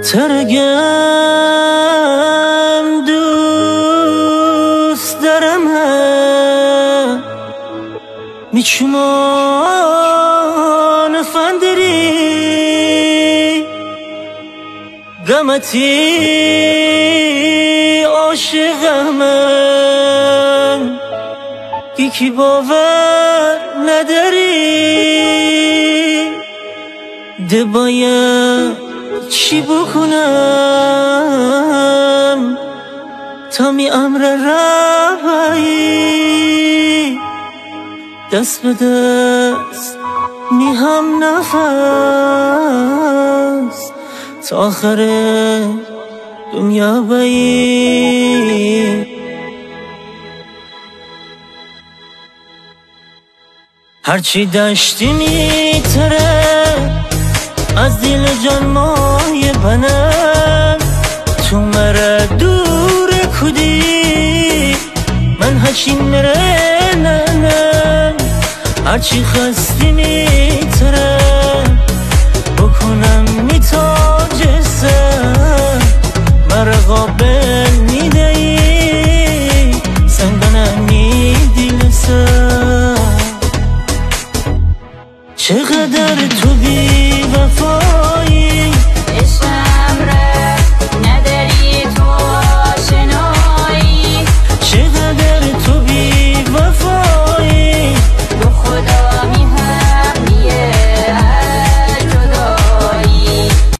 ترگم دوست دارم میچمان فندری قمتی عاشقم یکی باور نداری ده باید چی بکنم تا می امر روی دست به دست می هم نفس تا آخر دنیا بایی هرچی دشتی میتره از دل جان مای بنم تو مرا دور کدی من هچین مره ننم هرچی خستی میتره بکنم میتاج سر مرا قابل